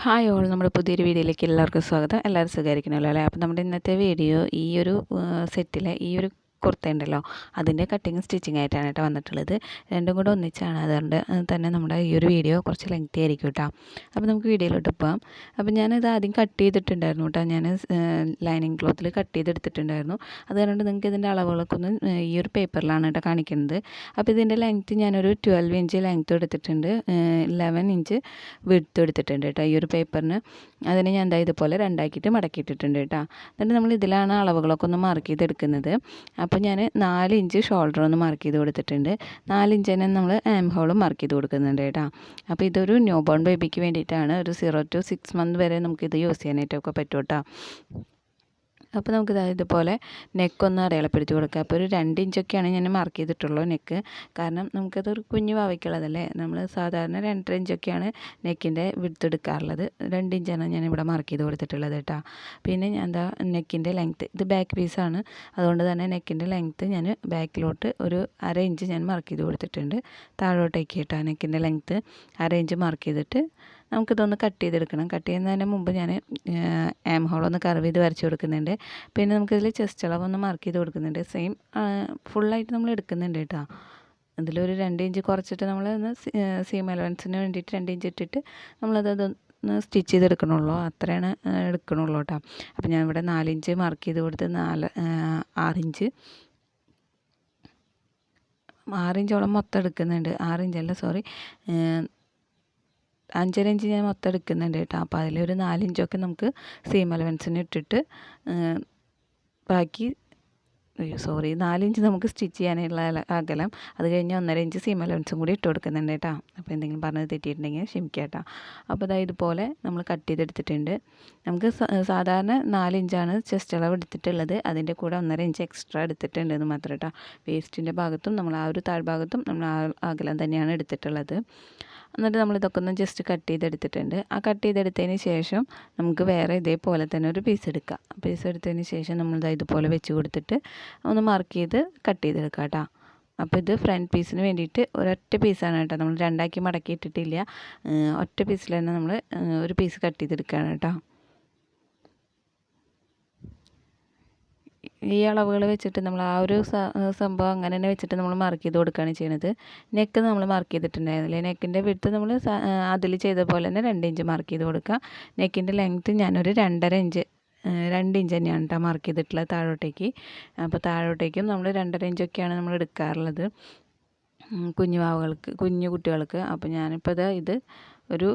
Hi all, നമ്മുടെ പുതിയൊരു വീഡിയോയിലേക്ക് എല്ലാവർക്കും സ്വാഗതം. എല്ലാവരും സുഖമായിരിക്കണമല്ലോ അല്ലേ? അപ്പോൾ നമ്മുടെ ഇന്നത്തെ വീഡിയോ ഈ ഒരു സെറ്റിലെ ഈ ഒരു കുർത്ത ഉണ്ടല്ലോ, അതിൻ്റെ കട്ടിങ് സ്റ്റിച്ചിങ് ആയിട്ടാണ് കേട്ടോ വന്നിട്ടുള്ളത്. രണ്ടും കൂടെ ഒന്നിച്ചാണ്. അതുകൊണ്ട് തന്നെ നമ്മുടെ ഈ ഒരു വീഡിയോ കുറച്ച് ലെങ്തി ആയിരിക്കും കേട്ടോ. അപ്പോൾ നമുക്ക് വീഡിയോയിലോട്ട് പോകാം. അപ്പോൾ ഞാനിത് ആദ്യം കട്ട് ചെയ്തിട്ടുണ്ടായിരുന്നു കേട്ടോ. ഞാൻ ലൈനിങ് ക്ലോത്തിൽ കട്ട് ചെയ്തെടുത്തിട്ടുണ്ടായിരുന്നു. അത് കാരണം നിങ്ങൾക്ക് ഇതിൻ്റെ അളവുകളൊക്കെ ഒന്ന് ഈ ഒരു പേപ്പറിലാണ് കേട്ടോ കാണിക്കുന്നത്. അപ്പോൾ ഇതിൻ്റെ ലെങ്ത്ത് ഞാനൊരു 12 ഇഞ്ച് ലെങ്ത്ത് എടുത്തിട്ടുണ്ട്, 11 ഇഞ്ച് വിഡ്ത്ത് എടുത്തിട്ടുണ്ട് കേട്ടോ ഈ ഒരു പേപ്പറിന്. അതിന് ഞാൻ എന്താ ഇതുപോലെ രണ്ടാക്കിയിട്ട് മടക്കിയിട്ടിട്ടുണ്ട് കേട്ടോ. എന്നിട്ട് നമ്മൾ ഇതിലാണ് അളവുകളൊക്കെ ഒന്ന് മാർക്ക് ചെയ്തെടുക്കുന്നത്. അപ്പോൾ ഞാൻ 4 ഇഞ്ച് ഷോൾഡർ ഒന്ന് മാർക്ക് ചെയ്ത് കൊടുത്തിട്ടുണ്ട്. 4 ഇഞ്ച് തന്നെ നമ്മൾ ആം ഹോളും മാർക്ക് ചെയ്ത് കൊടുക്കുന്നുണ്ട് കേട്ടോ. അപ്പോൾ ഇതൊരു ന്യൂ ബോൺ ബേബിക്ക് വേണ്ടിയിട്ടാണ്. ഒരു 0 to 6 month വരെ നമുക്കിത് യൂസ് ചെയ്യാനായിട്ടൊക്കെ പറ്റും കേട്ടോ. അപ്പോൾ നമുക്കിത് ഇതുപോലെ നെക്കൊന്ന് അടയാളപ്പെടുത്തി കൊടുക്കുക. അപ്പോൾ ഒരു 2 ഇഞ്ചൊക്കെയാണ് ഞാൻ മാർക്ക് ചെയ്തിട്ടുള്ളൂ നെക്ക്. കാരണം നമുക്കതൊരു കുഞ്ഞു വാവയ്ക്കുള്ളതല്ലേ. നമ്മൾ സാധാരണ 2.5 ഇഞ്ചൊക്കെയാണ് നെക്കിൻ്റെ വിഡ്ത്ത് എടുക്കാറുള്ളത്. 2 ഇഞ്ചാണ് ഞാനിവിടെ മാർക്ക് ചെയ്ത് കൊടുത്തിട്ടുള്ളത് കേട്ടോ. പിന്നെ ഞാൻ എന്താ നെക്കിൻ്റെ ലെങ്ത്ത്, ഇത് ബാക്ക് പീസാണ്. അതുകൊണ്ട് തന്നെ നെക്കിൻ്റെ ലെങ്ത്ത് ഞാൻ ബാക്കിലോട്ട് ഒരു 1/2 ഇഞ്ച് ഞാൻ മാർക്ക് ചെയ്ത് കൊടുത്തിട്ടുണ്ട്. താഴോട്ടേക്ക് കേട്ടോ നെക്കിൻ്റെ ലെങ്ത്ത് 1/2 ഇഞ്ച് മാർക്ക് ചെയ്തിട്ട് നമുക്കിതൊന്ന് കട്ട് ചെയ്തെടുക്കണം. കട്ട് ചെയ്യുന്നതിന് മുമ്പ് ഞാൻ ആം ഹോളൊന്ന് കർവ് ചെയ്ത് വരച്ച് കൊടുക്കുന്നുണ്ട്. പിന്നെ നമുക്കിതിൽ ചെസ്റ്റ് അളവൊന്ന് മാർക്ക് ചെയ്ത് കൊടുക്കുന്നുണ്ട്. സെയിം ഫുള്ളായിട്ട് നമ്മൾ എടുക്കുന്നുണ്ട് കേട്ടോ. ഇതിലൊരു 2 ഇഞ്ച് കുറച്ചിട്ട് നമ്മൾ സീം അലവൻസിന് വേണ്ടിയിട്ട് 2 ഇഞ്ച് ഇട്ടിട്ട് നമ്മളതൊന്ന് സ്റ്റിച്ച് ചെയ്തെടുക്കണുള്ളൂ. അത്രയാണ് എടുക്കണുള്ളൂ കേട്ടോ. അപ്പോൾ ഞാൻ ഇവിടെ 4 ഇഞ്ച് മാർക്ക് ചെയ്ത് കൊടുത്ത് 6 ഇഞ്ച് 6 ഇഞ്ചോളം മൊത്തം എടുക്കുന്നുണ്ട്. 6 ഇഞ്ചല്ല, സോറി, 5.5 ഇഞ്ച് ഞാൻ മൊത്തം എടുക്കുന്നുണ്ട് കേട്ടോ. അപ്പോൾ അതിലൊരു 4 ഇഞ്ചൊക്കെ നമുക്ക് സീം അലവൻസിന് ഇട്ടിട്ട് ബാക്കി 4 ഇഞ്ച് നമുക്ക് സ്റ്റിച്ച് ചെയ്യാനുള്ള അകലം, അത് കഴിഞ്ഞ് 1.5 ഇഞ്ച് സീം അലവൻസും കൂടി ഇട്ട് കൊടുക്കുന്നുണ്ട് കേട്ടോ. അപ്പോൾ എന്തെങ്കിലും പറഞ്ഞത് തെറ്റിയിട്ടുണ്ടെങ്കിൽ ക്ഷമിക്കുക കേട്ടോ. അപ്പോൾ അതായത് ഇതുപോലെ നമ്മൾ കട്ട് ചെയ്തെടുത്തിട്ടുണ്ട്. നമുക്ക് സാധാരണ 4 ഇഞ്ചാണ് ചെസ്റ്റ് അളവ് എടുത്തിട്ടുള്ളത്. അതിൻ്റെ കൂടെ 1.5 ഇഞ്ച് എക്സ്ട്രാ എടുത്തിട്ടുണ്ട് എന്ന് മാത്രം കേട്ടോ. വേസ്റ്റിൻ്റെ ഭാഗത്തും നമ്മൾ ആ ഒരു താഴ്ഭാഗത്തും നമ്മൾ ആ അകലം തന്നെയാണ് എടുത്തിട്ടുള്ളത്. എന്നിട്ട് നമ്മളിതൊക്കെ ഒന്ന് ജസ്റ്റ് കട്ട് ചെയ്തെടുത്തിട്ടുണ്ട്. ആ കട്ട് ചെയ്തെടുത്തതിന് ശേഷം നമുക്ക് വേറെ ഇതേപോലെ തന്നെ ഒരു പീസ് എടുക്കാം. പീസ് എടുത്തതിന് ശേഷം നമ്മളിത് ഇതുപോലെ വെച്ച് കൊടുത്തിട്ട് ഒന്ന് മാർക്ക് ചെയ്ത് കട്ട് ചെയ്തെടുക്കാം കേട്ടോ. അപ്പോൾ ഇത് ഫ്രണ്ട് പീസിന് വേണ്ടിയിട്ട് ഒരൊറ്റ പീസാണ് കേട്ടോ. നമ്മൾ രണ്ടാക്കി മടക്കി ഇട്ടിട്ടില്ല. ഒറ്റ പീസിൽ തന്നെ നമ്മൾ ഒരു പീസ് കട്ട് ചെയ്തെടുക്കുകയാണ് കേട്ടോ. ഈ അളവുകൾ വെച്ചിട്ട് നമ്മൾ ആ ഒരു സംഭവം അങ്ങനെ തന്നെ വെച്ചിട്ട് നമ്മൾ മാർക്ക് ചെയ്ത് കൊടുക്കുകയാണ് ചെയ്യുന്നത്. നെക്ക് നമ്മൾ മാർക്ക് ചെയ്തിട്ടുണ്ടായിരുന്നില്ലേ, നെക്കിൻ്റെ വിഡ്ത്ത് നമ്മൾ അതിൽ ചെയ്ത പോലെ തന്നെ 2 ഇഞ്ച് മാർക്ക് ചെയ്ത് കൊടുക്കുക. നെക്കിൻ്റെ ലെങ്ത്ത് ഞാനൊരു 2.5 ഇഞ്ച് 2 ഇഞ്ച് തന്നെയാണ് കേട്ടോ മാർക്ക് ചെയ്തിട്ടുള്ളത് താഴോട്ടേക്ക്. അപ്പോൾ താഴോട്ടേക്കും നമ്മൾ 2.5 ഇഞ്ചൊക്കെയാണ് നമ്മൾ എടുക്കാറുള്ളത് കുഞ്ഞു വാവുകൾക്ക്, കുഞ്ഞു കുട്ടികൾക്ക്. അപ്പോൾ ഞാനിപ്പോൾ ഇത് ഒരു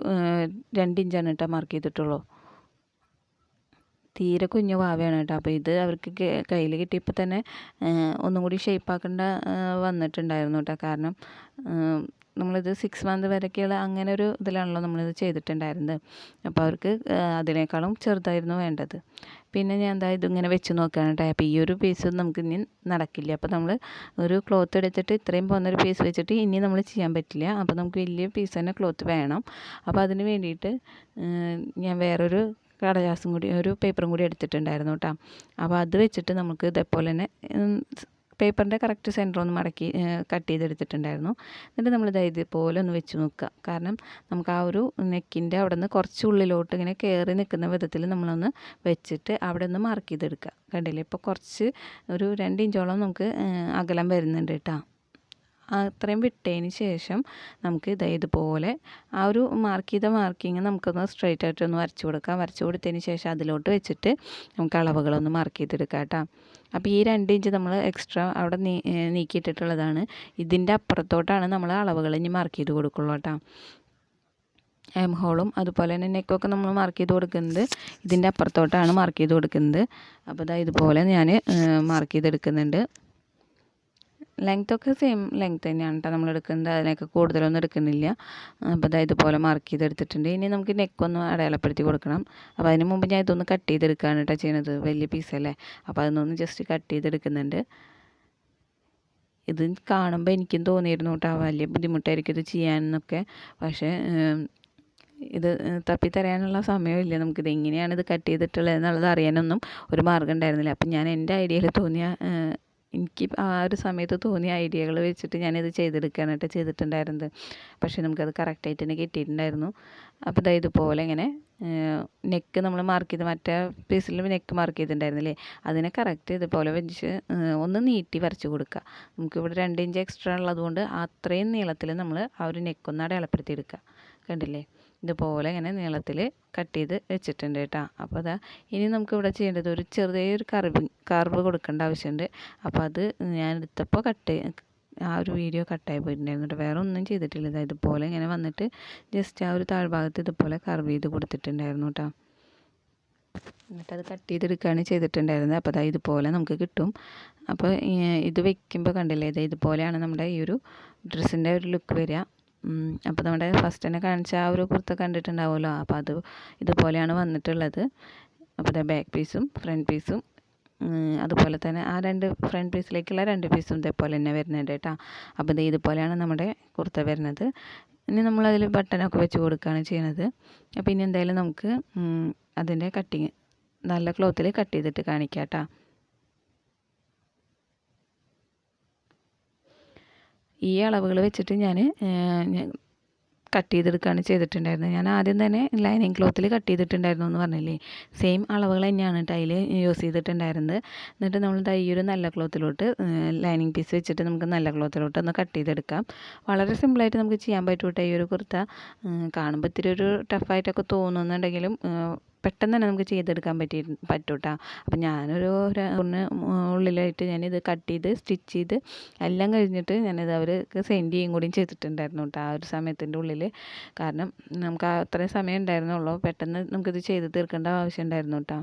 2 ഇഞ്ചാണ് കേട്ടോ മാർക്ക് ചെയ്തിട്ടുള്ളൂ. തീരെ കുഞ്ഞു വാവയാണ് കേട്ടോ. അപ്പോൾ ഇത് അവർക്ക് കയ്യിൽ കിട്ടിയപ്പോൾ തന്നെ ഒന്നും കൂടി ഷേപ്പാക്കേണ്ട വന്നിട്ടുണ്ടായിരുന്നു കേട്ടോ. കാരണം നമ്മളിത് 6 month വരെയൊക്കെയുള്ള അങ്ങനെ ഒരു ഇതിലാണല്ലോ നമ്മളിത് ചെയ്തിട്ടുണ്ടായിരുന്നത്. അപ്പോൾ അവർക്ക് അതിനേക്കാളും ചെറുതായിരുന്നു വേണ്ടത്. പിന്നെ ഞാൻ ഇതിങ്ങനെ വെച്ച് നോക്കുകയാണ് കേട്ടോ. അപ്പോൾ ഈ ഒരു പീസ് നമുക്ക് ഇനി നടക്കില്ല. അപ്പോൾ നമ്മൾ ഒരു ക്ലോത്ത് എടുത്തിട്ട് ഇത്രയും പോകുന്നൊരു പീസ് വെച്ചിട്ട് ഇനി നമ്മൾ ചെയ്യാൻ പറ്റില്ല. അപ്പോൾ നമുക്ക് വലിയ പീസ് തന്നെ ക്ലോത്ത് വേണം. അപ്പോൾ അതിന് വേണ്ടിയിട്ട് ഞാൻ വേറൊരു കടലാസും കൂടി, ഒരു പേപ്പറും കൂടി എടുത്തിട്ടുണ്ടായിരുന്നു കേട്ടോ. അപ്പോൾ അത് വെച്ചിട്ട് നമുക്ക് ഇതേപോലെ തന്നെ പേപ്പറിൻ്റെ കറക്റ്റ് സെൻറ്റർ ഒന്ന് മടക്കി കട്ട് ചെയ്തെടുത്തിട്ടുണ്ടായിരുന്നു. എന്നിട്ട് നമ്മൾ ഇതുപോലെ ഒന്ന് വെച്ച് നോക്കുക. കാരണം നമുക്ക് ആ ഒരു നെക്കിൻ്റെ അവിടെ നിന്ന് കുറച്ച് ഉള്ളിലോട്ട് ഇങ്ങനെ കയറി നിൽക്കുന്ന വിധത്തിൽ നമ്മളൊന്ന് വെച്ചിട്ട് അവിടെ നിന്ന് മാർക്ക് ചെയ്തെടുക്കുക. കണ്ടില്ലേ, ഇപ്പോൾ കുറച്ച് ഒരു 2 ഇഞ്ചോളം നമുക്ക് അകലം വരുന്നുണ്ട് കേട്ടോ. അത്രയും വിട്ടതിന് ശേഷം നമുക്ക് ഇതുപോലെ ആ ഒരു മാർക്ക് ചെയ്ത മാർക്കിങ് നമുക്കൊന്ന് സ്ട്രെയിറ്റ് ആയിട്ടൊന്ന് വരച്ച് കൊടുക്കാം. വരച്ച് കൊടുത്തതിന് ശേഷം അതിലോട്ട് വെച്ചിട്ട് നമുക്ക് അളവുകളൊന്ന് മാർക്ക് ചെയ്തെടുക്കാം കേട്ടോ. അപ്പോൾ ഈ 2 ഇഞ്ച് നമ്മൾ എക്സ്ട്രാ അവിടെ നീക്കിയിട്ടിട്ടുള്ളതാണ്. ഇതിൻ്റെ അപ്പുറത്തോട്ടാണ് നമ്മൾ അളവുകൾ ഇനി മാർക്ക് ചെയ്ത് കൊടുക്കുള്ളൂ കേട്ടോ. ആം ഹോളും അതുപോലെ തന്നെ നെക്കൊക്കെ നമ്മൾ മാർക്ക് ചെയ്ത് കൊടുക്കുന്നത് ഇതിൻ്റെ അപ്പുറത്തോട്ടാണ് മാർക്ക് ചെയ്ത് കൊടുക്കുന്നത്. അപ്പോൾ ഇതുപോലെ ഞാൻ മാർക്ക് ചെയ്തെടുക്കുന്നുണ്ട്. ലെങ്ത്തൊക്കെ സെയിം ലെങ്ത്ത് തന്നെയാണ് കേട്ടോ നമ്മൾ എടുക്കുന്നത്. അതിനൊക്കെ കൂടുതലൊന്നും എടുക്കുന്നില്ല. അപ്പോൾ ഇതുപോലെ മാർക്ക് ചെയ്തെടുത്തിട്ടുണ്ട്. ഇനി നമുക്ക് നെക്കൊന്ന് അടയാളപ്പെടുത്തി കൊടുക്കണം. അപ്പോൾ അതിന് മുമ്പ് ഞാൻ ഇതൊന്ന് കട്ട് ചെയ്തെടുക്കുകയാണ് കേട്ടോ ചെയ്യുന്നത്. വലിയ പീസല്ലേ, അപ്പോൾ അതൊന്ന് ജസ്റ്റ് കട്ട് ചെയ്തെടുക്കുന്നുണ്ട്. ഇത് കാണുമ്പോൾ എനിക്കും തോന്നിയിരുന്നു കേട്ടോ വലിയ ബുദ്ധിമുട്ടായിരിക്കും ഇത് ചെയ്യാനെന്നൊക്കെ. പക്ഷേ ഇത് തപ്പിത്തരയാനുള്ള സമയമില്ല. നമുക്കിത് എങ്ങനെയാണ് ഇത് കട്ട് ചെയ്തിട്ടുള്ളത് എന്നുള്ളത് അറിയാനൊന്നും ഒരു മാർഗ്ഗം ഉണ്ടായിരുന്നില്ല. അപ്പം ഞാൻ എൻ്റെ ഐഡിയയിൽ തോന്നിയ എനിക്ക് ആ ഒരു സമയത്ത് തോന്നിയ ഐഡിയകൾ വെച്ചിട്ട് ഞാനിത് ചെയ്തെടുക്കാനായിട്ട് ചെയ്തിട്ടുണ്ടായിരുന്നത്. പക്ഷേ നമുക്കത് കറക്റ്റായിട്ട് തന്നെ കിട്ടിയിട്ടുണ്ടായിരുന്നു. അപ്പോൾ ദാ ഇതുപോലെ ഇങ്ങനെ നെക്ക് നമ്മൾ മാർക്ക് ചെയ്ത് മറ്റേ പീസിൽ നെക്ക് മാർക്ക് ചെയ്തിട്ടുണ്ടായിരുന്നില്ലേ, അതിനെ കറക്റ്റ് ഇതുപോലെ വെച്ച് ഒന്ന് നീട്ടി വരച്ച് കൊടുക്കുക. നമുക്കിവിടെ 2 ഇഞ്ച് എക്സ്ട്രാ ഉള്ളതുകൊണ്ട് അത്രയും നീളത്തിൽ നമ്മൾ ആ ഒരു നെക്കൊന്ന് അടയാളപ്പെടുത്തി എടുക്കുക. കണ്ടില്ലേ, ഇതുപോലെ ഇങ്ങനെ നീളത്തിൽ കട്ട് ചെയ്ത് വെച്ചിട്ടുണ്ട് കേട്ടോ. അപ്പോൾ അതാ ഇനി നമുക്കിവിടെ ചെയ്യേണ്ടത് ഒരു ചെറിയൊരു കർവ് കൊടുക്കേണ്ട ആവശ്യമുണ്ട്. അപ്പോൾ അത് ഞാൻ എടുത്തപ്പോൾ ആ ഒരു വീഡിയോ കട്ടായി പോയിട്ടുണ്ടായിരുന്നു കേട്ടോ. വേറെ ഒന്നും ചെയ്തിട്ടില്ല. ഇതുപോലെ ഇങ്ങനെ വന്നിട്ട് ജസ്റ്റ് ആ ഒരു താഴ്ഭാഗത്ത് ഇതുപോലെ കർവ് ചെയ്ത് കൊടുത്തിട്ടുണ്ടായിരുന്നു കേട്ടോ. എന്നിട്ടത് കട്ട് ചെയ്തെടുക്കുകയാണ് ചെയ്തിട്ടുണ്ടായിരുന്നത്. അപ്പോൾ അതാ ഇതുപോലെ നമുക്ക് കിട്ടും. അപ്പോൾ ഇത് വെക്കുമ്പോൾ കണ്ടില്ലേ, ഇതുപോലെയാണ് നമ്മുടെ ഈ ഒരു ഡ്രസ്സിൻ്റെ ഒരു ലുക്ക് വരിക. അപ്പോൾ നമ്മുടെ ഫസ്റ്റ് തന്നെ കാണിച്ച ആ ഒരു കുർത്ത കണ്ടിട്ടുണ്ടാവുമല്ലോ, അപ്പോൾ അത് ഇതുപോലെയാണ് വന്നിട്ടുള്ളത്. അപ്പോൾ അത് ബാക്ക് പീസും ഫ്രണ്ട് പീസും അതുപോലെ തന്നെ ആ 2 ഫ്രണ്ട് പീസിലേക്കുള്ള 2 പീസും ഇതേപോലെ തന്നെ വരുന്നുണ്ട് കേട്ടോ. അപ്പോൾ ഇത് ഇതുപോലെയാണ് നമ്മുടെ കുർത്ത വരുന്നത്. ഇനി നമ്മളതിൽ ബട്ടനൊക്കെ വെച്ച് കൊടുക്കുകയാണ് ചെയ്യുന്നത്. അപ്പോൾ ഇനി എന്തായാലും നമുക്ക് അതിൻ്റെ കട്ടിങ് നല്ല ക്ലോത്തിൽ കട്ട് ചെയ്തിട്ട് കാണിക്കാം കേട്ടോ. ഈ അളവുകൾ വെച്ചിട്ട് ഞാൻ കട്ട് ചെയ്തെടുക്കുകയാണ് ചെയ്തിട്ടുണ്ടായിരുന്നത്. ഞാൻ ആദ്യം തന്നെ ലൈനിങ് ക്ലോത്തിൽ കട്ട് ചെയ്തിട്ടുണ്ടായിരുന്നു എന്ന് പറഞ്ഞില്ലേ, സെയിം അളവുകൾ തന്നെയാണ് ടൈൽ യൂസ് ചെയ്തിട്ടുണ്ടായിരുന്നത്. എന്നിട്ട് നമ്മൾ ഈ ഒരു നല്ല ക്ലോത്തിലോട്ട് ലൈനിങ് പീസ് വെച്ചിട്ട് നമുക്ക് നല്ല ക്ലോത്തിലോട്ട് ഒന്ന് കട്ട് ചെയ്തെടുക്കാം. വളരെ സിമ്പിളായിട്ട് നമുക്ക് ചെയ്യാൻ പറ്റൂട്ടെ ഈ ഒരു കുർത്ത. കാണുമ്പോൾ ഇത്തിരി ഒരു ടഫായിട്ടൊക്കെ തോന്നുന്നുണ്ടെങ്കിലും പെട്ടെന്ന് തന്നെ നമുക്ക് ചെയ്തെടുക്കാൻ പറ്റൂട്ടോ. അപ്പം ഞാനൊരു ഉള്ളിലായിട്ട് ഞാനിത് കട്ട് ചെയ്ത് സ്റ്റിച്ച് ചെയ്ത് എല്ലാം കഴിഞ്ഞിട്ട് ഞാനിത് അവർക്ക് സെൻഡ് ചെയ്യും കൂടിയും ചെയ്തിട്ടുണ്ടായിരുന്നു കേട്ടോ ആ ഒരു സമയത്തിൻ്റെ ഉള്ളിൽ. കാരണം നമുക്ക് അത്രയും സമയം ഉണ്ടായിരുന്നുള്ളൂ, പെട്ടെന്ന് നമുക്കിത് ചെയ്ത് തീർക്കേണ്ട ആവശ്യം ഉണ്ടായിരുന്നു കേട്ടോ,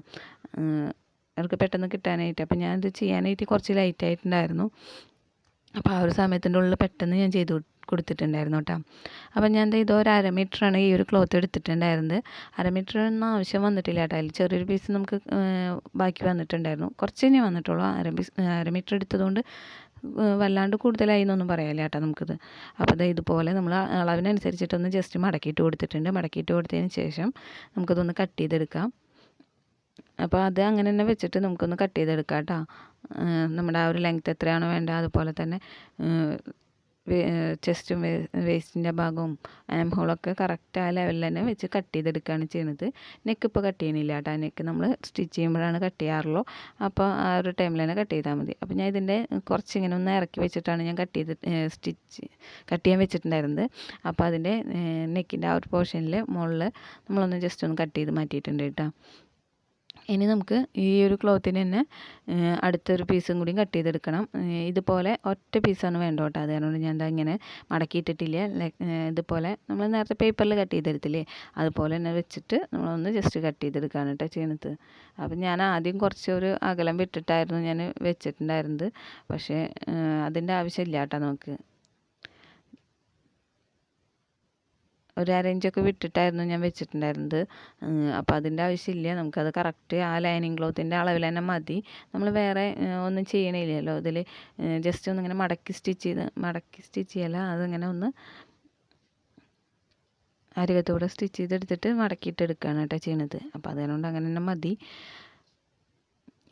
അവർക്ക് പെട്ടെന്ന് കിട്ടാനായിട്ട്. അപ്പം ഞാനിത് ചെയ്യാനായിട്ട് കുറച്ച് ലേറ്റായിട്ടുണ്ടായിരുന്നു. അപ്പോൾ ആ ഒരു സമയത്തിൻ്റെ ഉള്ളിൽ പെട്ടെന്ന് ഞാൻ ചെയ്ത് കൊടുത്തിട്ടുണ്ടായിരുന്നു കേട്ടോ. അപ്പം ഞാൻ ഇത് ഒരു 1/2 മീറ്ററാണ് ഈ ഒരു ക്ലോത്ത് എടുത്തിട്ടുണ്ടായിരുന്നത്. 1/2 മീറ്റർ ഒന്നും ആവശ്യം വന്നിട്ടില്ല കേട്ടോ. അതിൽ ചെറിയൊരു പീസ് നമുക്ക് ബാക്കി വന്നിട്ടുണ്ടായിരുന്നു, കുറച്ച് തന്നെ വന്നിട്ടുള്ളൂ. 1/2 മീറ്റർ എടുത്തതുകൊണ്ട് വല്ലാണ്ട് കൂടുതലായി എന്നൊന്നും പറയാനില്ല കേട്ടോ നമുക്കിത്. അപ്പോൾ ഇതുപോലെ നമ്മൾ അളവിനനുസരിച്ചിട്ടൊന്ന് ജസ്റ്റ് മടക്കിയിട്ട് കൊടുത്തിട്ടുണ്ട്. മടക്കിയിട്ട് കൊടുത്തതിന് ശേഷം നമുക്കിതൊന്ന് കട്ട് ചെയ്തെടുക്കാം. അപ്പോൾ അത് അങ്ങനെ തന്നെ വെച്ചിട്ട് നമുക്കൊന്ന് കട്ട് ചെയ്തെടുക്കാം കേട്ടോ. നമ്മുടെ ആ ഒരു ലെങ്ത്ത് എത്രയാണോ വേണ്ടത് അതുപോലെ തന്നെ ചെസ്റ്റും വേസ്റ്റിൻ്റെ ഭാഗവും ആം ഹോളൊക്കെ കറക്റ്റ് ആ ലെവലിൽ തന്നെ വെച്ച് കട്ട് ചെയ്തെടുക്കുകയാണ് ചെയ്യുന്നത്. നെക്ക് ഇപ്പോൾ കട്ട് ചെയ്യണില്ല കേട്ടോ, നെക്ക് നമ്മൾ സ്റ്റിച്ച് ചെയ്യുമ്പോഴാണ് കട്ട് ചെയ്യാറുള്ളൂ. അപ്പോൾ ആ ഒരു ടൈമിൽ തന്നെ കട്ട് ചെയ്താൽ മതി. അപ്പോൾ ഞാൻ ഇതിൻ്റെ കുറച്ചിങ്ങനെ ഒന്ന് ഇറക്കി വെച്ചിട്ടാണ് ഞാൻ കട്ട് ചെയ്യാൻ വെച്ചിട്ടുണ്ടായിരുന്നത്. അപ്പോൾ അതിൻ്റെ നെക്കിൻ്റെ ആ ഒരു പോർഷനിൽ മുകളിൽ നമ്മളൊന്ന് ജസ്റ്റ് ഒന്ന് കട്ട് ചെയ്ത് മാറ്റിയിട്ടുണ്ട് കേട്ടോ. ഇനി നമുക്ക് ഈ ഒരു ക്ലോത്തിന് തന്നെ അടുത്തൊരു പീസും കൂടി കട്ട് ചെയ്തെടുക്കണം. ഇതുപോലെ ഒറ്റ പീസാണ് വേണ്ട കേട്ടോ, അതുകൊണ്ട് ഞാൻ എന്താ ഇങ്ങനെ മടക്കിയിട്ടിട്ടില്ല. ഇതുപോലെ നമ്മൾ നേരത്തെ പേപ്പറിൽ കട്ട് ചെയ്തെടുത്തില്ലേ, അതുപോലെ തന്നെ വെച്ചിട്ട് നമ്മളൊന്ന് ജസ്റ്റ് കട്ട് ചെയ്തെടുക്കുകയാണ് കേട്ടോ ചെയ്യുന്നത്. അപ്പം ഞാൻ ആദ്യം കുറച്ചൊരു അകലം വിട്ടിട്ടായിരുന്നു ഞാൻ വെച്ചിട്ടുണ്ടായിരുന്നത്, പക്ഷേ അതിൻ്റെ ആവശ്യമില്ല കേട്ടോ നമുക്ക്. ഒരു 1/2 ഇഞ്ചൊക്കെ വിട്ടിട്ടായിരുന്നു ഞാൻ വെച്ചിട്ടുണ്ടായിരുന്നത്. അപ്പോൾ അതിൻ്റെ ആവശ്യമില്ല, നമുക്കത് കറക്റ്റ് ആ ലൈനിങ് ക്ലോത്തിൻ്റെ അളവിൽ തന്നെ മതി. നമ്മൾ വേറെ ഒന്നും ചെയ്യണില്ലല്ലോ ഇതിൽ, ജസ്റ്റ് ഒന്നിങ്ങനെ മടക്കി സ്റ്റിച്ച് ചെയ്യല, അതിങ്ങനെ ഒന്ന് അരികത്തൂടെ സ്റ്റിച്ച് ചെയ്തെടുത്തിട്ട് മടക്കിയിട്ട് എടുക്കുകയാണ് കേട്ടോ ചെയ്യണത്. അപ്പോൾ അതുകൊണ്ട് അങ്ങനെ തന്നെ മതി.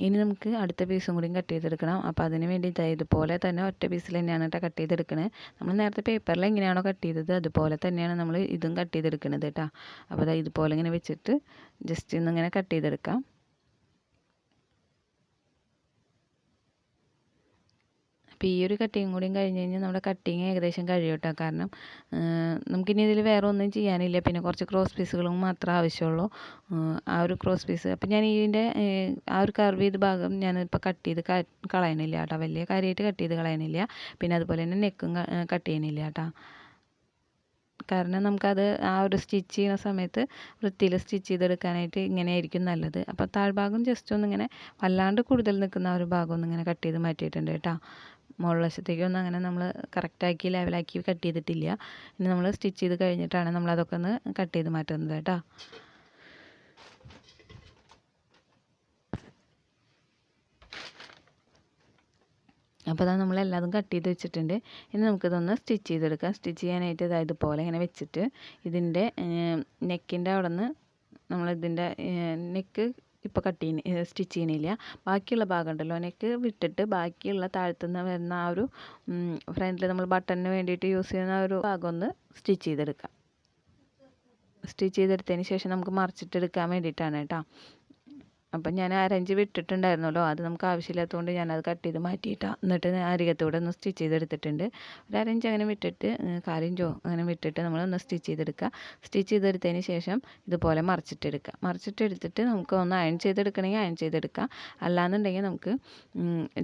ഇനി നമുക്ക് അടുത്ത പീസും കൂടി കട്ട് ചെയ്തെടുക്കണം. അപ്പോൾ അതിന് വേണ്ടി ഇതുപോലെ തന്നെ ഒറ്റ പീസിൽ തന്നെയാണ് കേട്ടോ കട്ട് ചെയ്തെടുക്കണത്. നമ്മൾ നേരത്തെ പേപ്പറിൽ എങ്ങനെയാണോ കട്ട് ചെയ്തത് അതുപോലെ തന്നെയാണ് നമ്മൾ ഇതും കട്ട് ചെയ്തെടുക്കുന്നത് കേട്ടോ. അപ്പോൾ ഇതുപോലെ ഇങ്ങനെ വെച്ചിട്ട് ജസ്റ്റ് ഒന്നിങ്ങനെ കട്ട് ചെയ്തെടുക്കാം. അപ്പോൾ ഈ ഒരു കട്ടിങ് കൂടിയും കഴിഞ്ഞ് കഴിഞ്ഞാൽ നമ്മുടെ കട്ടിങ് ഏകദേശം കഴിയും കേട്ടോ. കാരണം നമുക്കിനി ഇതിൽ വേറെ ഒന്നും ചെയ്യാനില്ല, പിന്നെ കുറച്ച് ക്രോസ് പീസുകളും മാത്രമേ ആവശ്യമുള്ളൂ. ആ ഒരു ക്രോസ് പീസ് അപ്പോൾ ഞാൻ ഇതിൻ്റെ ആ ഒരു കർവ് ചെയ്ത ഭാഗം ഞാനിപ്പോൾ കട്ട് ചെയ്ത് കളയണില്ല കേട്ടോ, വലിയ കാര്യമായിട്ട് കട്ട് ചെയ്ത് കളയണില്ല. പിന്നെ അതുപോലെ തന്നെ നെക്കും കട്ട് ചെയ്യണില്ല കേട്ടോ. കാരണം നമുക്കത് ആ ഒരു സ്റ്റിച്ച് ചെയ്യുന്ന സമയത്ത് വൃത്തിയിൽ സ്റ്റിച്ച് ചെയ്തെടുക്കാനായിട്ട് ഇങ്ങനെയായിരിക്കും നല്ലത്. അപ്പോൾ താഴ്ഭാഗം ജസ്റ്റ് ഒന്നിങ്ങനെ വല്ലാണ്ട് കൂടുതൽ നിൽക്കുന്ന ആ ഒരു ഭാഗം ഒന്നിങ്ങനെ കട്ട് ചെയ്ത് മാറ്റിയിട്ടുണ്ട് കേട്ടോ. മുകൾ വശത്തേക്കൊന്നും അങ്ങനെ നമ്മൾ കറക്റ്റാക്കി ലെവലാക്കി കട്ട് ചെയ്തിട്ടില്ല. ഇനി നമ്മൾ സ്റ്റിച്ച് ചെയ്ത് കഴിഞ്ഞിട്ടാണ് നമ്മളതൊക്കെ ഒന്ന് കട്ട് ചെയ്ത് മാറ്റുന്നത് കേട്ടോ. അപ്പോൾ നമ്മളെല്ലാതും കട്ട് ചെയ്ത് വെച്ചിട്ടുണ്ട്. ഇനി നമുക്കിതൊന്ന് സ്റ്റിച്ച് ചെയ്തെടുക്കാം. സ്റ്റിച്ച് ചെയ്യാനായിട്ട് ഇതുപോലെ ഇങ്ങനെ വെച്ചിട്ട് ഇതിൻ്റെ നെക്കിൻ്റെ അവിടെ നിന്ന് നമ്മളിതിൻ്റെ നെക്ക് ഇപ്പോൾ സ്റ്റിച്ച് ചെയ്യണില്ല. ബാക്കിയുള്ള ഭാഗം ഉണ്ടല്ലോ നെക്ക് വിട്ടിട്ട് ബാക്കിയുള്ള താഴത്തുനിന്ന് വരുന്ന ആ ഒരു ഫ്രണ്ടിൽ നമ്മൾ ബട്ടണിന് വേണ്ടിയിട്ട് യൂസ് ചെയ്യുന്ന ആ ഒരു ഭാഗം ഒന്ന് സ്റ്റിച്ച് ചെയ്തെടുക്കാം. സ്റ്റിച്ച് ചെയ്തെടുത്തതിന് ശേഷം നമുക്ക് മറിച്ചിട്ടെടുക്കാൻ വേണ്ടിയിട്ടാണ് കേട്ടോ. അപ്പം ഞാൻ അരഞ്ച് വിട്ടിട്ടുണ്ടായിരുന്നല്ലോ, അത് നമുക്ക് ആവശ്യമില്ലാത്തതുകൊണ്ട് ഞാനത് കട്ട് ചെയ്ത് മാറ്റിയിട്ടാണ്. എന്നിട്ട് അരികത്തൂടെ ഒന്ന് സ്റ്റിച്ച് ചെയ്തെടുത്തിട്ടുണ്ട്. ഒരു അരഞ്ച് അങ്ങനെ വിട്ടിട്ട് 1/4 അങ്ങനെ വിട്ടിട്ട് നമ്മളൊന്ന് സ്റ്റിച്ച് ചെയ്തെടുക്കുക. സ്റ്റിച്ച് ചെയ്തെടുത്തതിന് ശേഷം ഇതുപോലെ മറിച്ചിട്ടെടുക്കുക. മറിച്ചിട്ടെടുത്തിട്ട് നമുക്ക് ഒന്ന് അയൺ ചെയ്തെടുക്കണമെങ്കിൽ അയൺ ചെയ്തെടുക്കുക. അല്ലാന്നുണ്ടെങ്കിൽ നമുക്ക്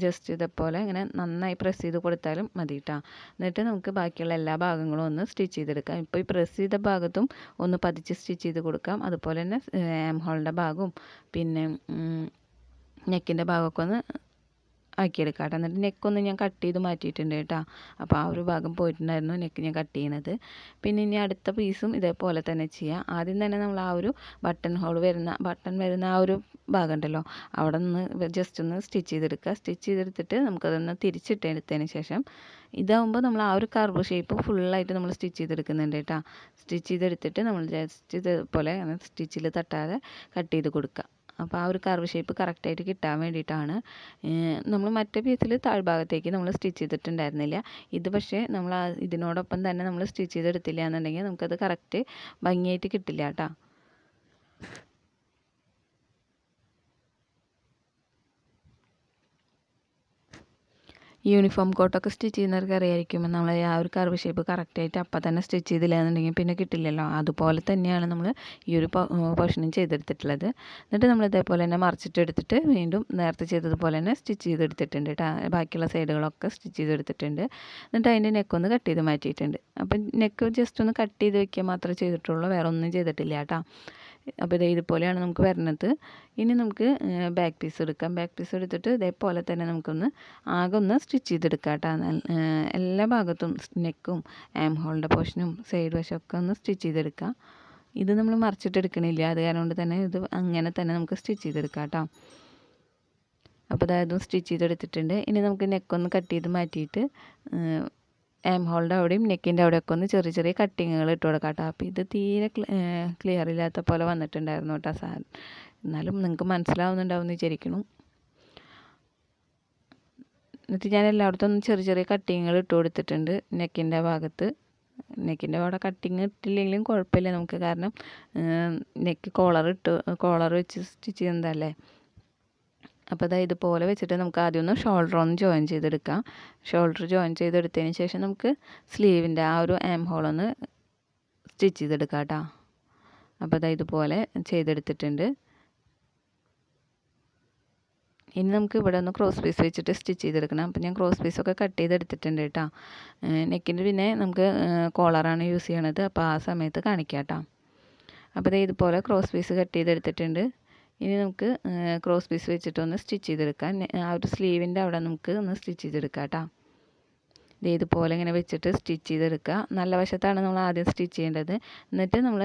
ജസ്റ്റ് ഇതേപോലെ ഇങ്ങനെ നന്നായി പ്രസ് ചെയ്ത് കൊടുത്താലും മതി കേട്ടോ. എന്നിട്ട് നമുക്ക് ബാക്കിയുള്ള എല്ലാ ഭാഗങ്ങളും ഒന്ന് സ്റ്റിച്ച് ചെയ്തെടുക്കാം. ഇപ്പോൾ ഈ പ്രസ് ചെയ്ത ഭാഗത്തും ഒന്ന് പതിച്ച് സ്റ്റിച്ച് ചെയ്ത് കൊടുക്കാം. അതുപോലെ തന്നെ ആം ഹോളിൻ്റെ ഭാഗവും പിന്നെ നെക്കിൻ്റെ ഭാഗമൊക്കെ ഒന്ന് ആക്കിയെടുക്കാം കേട്ടോ. എന്നിട്ട് നെക്കൊന്ന് ഞാൻ കട്ട് ചെയ്ത് മാറ്റിയിട്ടുണ്ട് കേട്ടോ. അപ്പോൾ ആ ഒരു ഭാഗം പോയിട്ടുണ്ടായിരുന്നു നെക്ക് ഞാൻ കട്ട് ചെയ്യണത്. പിന്നെ ഇനി അടുത്ത പീസും ഇതേപോലെ തന്നെ ചെയ്യാം. ആദ്യം തന്നെ നമ്മൾ ആ ഒരു ബട്ടൺ വരുന്ന ആ ഒരു ഭാഗം ഉണ്ടല്ലോ, അവിടെ നിന്ന് ജസ്റ്റ് ഒന്ന് സ്റ്റിച്ച് ചെയ്തെടുക്കുക. സ്റ്റിച്ച് ചെയ്തെടുത്തിട്ട് നമുക്കതൊന്ന് തിരിച്ചിട്ടെടുത്തതിന് ശേഷം ഇതാകുമ്പോൾ നമ്മൾ ആ ഒരു കർവ് ഷേപ്പ് ഫുള്ളായിട്ട് നമ്മൾ സ്റ്റിച്ച് ചെയ്തെടുക്കുന്നുണ്ട് കേട്ടോ. സ്റ്റിച്ച് ചെയ്തെടുത്തിട്ട് നമ്മൾ ജസ്റ്റ് ഇതേപോലെ സ്റ്റിച്ചിൽ തട്ടാതെ കട്ട് ചെയ്ത് കൊടുക്കുക. അപ്പോൾ ആ ഒരു കർവ് ഷേപ്പ് കറക്റ്റായിട്ട് കിട്ടാൻ വേണ്ടിയിട്ടാണ്. നമ്മൾ മറ്റേ പീസിൽ താഴ്ഭാഗത്തേക്ക് നമ്മൾ സ്റ്റിച്ച് ചെയ്തിട്ടുണ്ടായിരുന്നില്ല. ഇത് പക്ഷേ നമ്മൾ ഇതിനോടൊപ്പം തന്നെ നമ്മൾ സ്റ്റിച്ച് ചെയ്തെടുത്തില്ല എന്നുണ്ടെങ്കിൽ നമുക്കത് കറക്റ്റ് ഭംഗിയായിട്ട് കിട്ടില്ല കേട്ടോ. യൂണിഫോം കോട്ടൊക്കെ സ്റ്റിച്ച് ചെയ്യുന്നവർക്ക് അറിയായിരിക്കും, നമ്മൾ ആ ഒരു കർവ് ഷേപ്പ് കറക്റ്റായിട്ട് അപ്പം തന്നെ സ്റ്റിച്ച് ചെയ്തില്ല എന്നുണ്ടെങ്കിൽ പിന്നെ കിട്ടില്ലല്ലോ. അതുപോലെ തന്നെയാണ് നമ്മൾ ഈ ഒരു പോർഷനും ചെയ്തെടുത്തിട്ടുള്ളത്. എന്നിട്ട് നമ്മൾ ഇതേപോലെ തന്നെ മറിച്ചിട്ടെടുത്തിട്ട് വീണ്ടും നേരത്തെ ചെയ്തതുപോലെ തന്നെ സ്റ്റിച്ച് ചെയ്തെടുത്തിട്ടുണ്ട് കേട്ടോ. ബാക്കിയുള്ള സൈഡുകളൊക്കെ സ്റ്റിച്ച് ചെയ്തെടുത്തിട്ടുണ്ട്. എന്നിട്ട് അതിൻ്റെ നെക്കൊന്ന് കട്ട് ചെയ്ത് മാറ്റിയിട്ടുണ്ട്. അപ്പം നെക്ക് ജസ്റ്റ് ഒന്ന് കട്ട് ചെയ്ത് വയ്ക്കുക മാത്രമേ ചെയ്തിട്ടുള്ളൂ, വേറെ ഒന്നും ചെയ്തിട്ടില്ല കേട്ടോ. അപ്പോൾ ഇതുപോലെയാണ് നമുക്ക് വരുന്നത്. ഇനി നമുക്ക് ബാക്ക് പീസ് എടുക്കാം. ബാക്ക് പീസ് എടുത്തിട്ട് ഇതേപോലെ തന്നെ നമുക്കൊന്ന് ആകെ ഒന്ന് സ്റ്റിച്ച് ചെയ്തെടുക്കാം കേട്ടോ. എല്ലാ ഭാഗത്തും നെക്കും ആം ഹോളിൻ്റെ പോർഷനും സൈഡ് വശമൊക്കെ ഒന്ന് സ്റ്റിച്ച് ചെയ്തെടുക്കാം. ഇത് നമ്മൾ മറിച്ചിട്ടെടുക്കണില്ല, അത് കാരണം കൊണ്ട് തന്നെ ഇത് അങ്ങനെ തന്നെ നമുക്ക് സ്റ്റിച്ച് ചെയ്തെടുക്കാം കേട്ടോ. അപ്പോൾ അതായത് സ്റ്റിച്ച് ചെയ്തെടുത്തിട്ടുണ്ട്. ഇനി നമുക്ക് നെക്കൊന്ന് കട്ട് ചെയ്ത് മാറ്റിയിട്ട് ആം ഹോളിൻ്റെ അവിടെയും നെക്കിൻ്റെ അവിടെയൊക്കെ ഒന്ന് ചെറിയ ചെറിയ കട്ടിങ്ങുകൾ ഇട്ട് കൊടുക്കാം കേട്ടോ. അപ്പോൾ ഇത് തീരെ ക്ലിയർ ഇല്ലാത്ത പോലെ വന്നിട്ടുണ്ടായിരുന്നു കേട്ടോ സാധനം. എന്നാലും നിങ്ങൾക്ക് മനസ്സിലാവുന്നുണ്ടാവും എന്ന് വിചാരിക്കുന്നു. എന്നിട്ട് ഞാൻ എല്ലായിടത്തും ഒന്ന് ചെറിയ ചെറിയ കട്ടിങ്ങുകൾ ഇട്ട് കൊടുത്തിട്ടുണ്ട് നെക്കിൻ്റെ ഭാഗത്ത്. നെക്കിൻ്റെ അവിടെ കട്ടിങ് ഇട്ടില്ലെങ്കിലും കുഴപ്പമില്ല നമുക്ക്, കാരണം നെക്ക് കോളർ വെച്ച് സ്റ്റിച്ച് ചെയ്യുന്നതല്ലേ. അപ്പോൾ അതായത് ഇതുപോലെ വെച്ചിട്ട് നമുക്ക് ആദ്യം ഒന്ന് ഷോൾഡർ ഒന്ന് ജോയിൻ ചെയ്തെടുക്കാം. ഷോൾഡർ ജോയിൻ ചെയ്തെടുത്തതിന് ശേഷം നമുക്ക് സ്ലീവിൻ്റെ ആ ഒരു ആം ഹോളൊന്ന് സ്റ്റിച്ച് ചെയ്തെടുക്കാം കേട്ടോ. അപ്പോൾ അതായത് ഇതുപോലെ ചെയ്തെടുത്തിട്ടുണ്ട്. ഇനി നമുക്ക് ഇവിടെ ഒന്ന് ക്രോസ് പീസ് വെച്ചിട്ട് സ്റ്റിച്ച് ചെയ്തെടുക്കണം. അപ്പോൾ ഞാൻ ക്രോസ് പീസൊക്കെ കട്ട് ചെയ്തെടുത്തിട്ടുണ്ട് കേട്ടോ. നെക്കിൻ്റെ പിന്നെ നമുക്ക് കോളറാണ് യൂസ് ചെയ്യണത്, അപ്പോൾ ആ സമയത്ത് കാണിക്കാം കേട്ടോ. അപ്പോൾ അതായത് ഇതുപോലെ ക്രോസ് പീസ് കട്ട് ചെയ്തെടുത്തിട്ടുണ്ട്. ഇനി നമുക്ക് ക്രോസ് പീസ് വെച്ചിട്ടൊന്ന് സ്റ്റിച്ച് ചെയ്തെടുക്കാം. ആ ഒരു സ്ലീവിൻ്റെ അവിടെ നമുക്ക് ഒന്ന് സ്റ്റിച്ച് ചെയ്തെടുക്കാം കേട്ടോ. ഇതുപോലെ ഇങ്ങനെ വെച്ചിട്ട് സ്റ്റിച്ച് ചെയ്തെടുക്കുക. നല്ല വശത്താണ് നമ്മൾ ആദ്യം സ്റ്റിച്ച് ചെയ്യേണ്ടത്. എന്നിട്ട് നമ്മൾ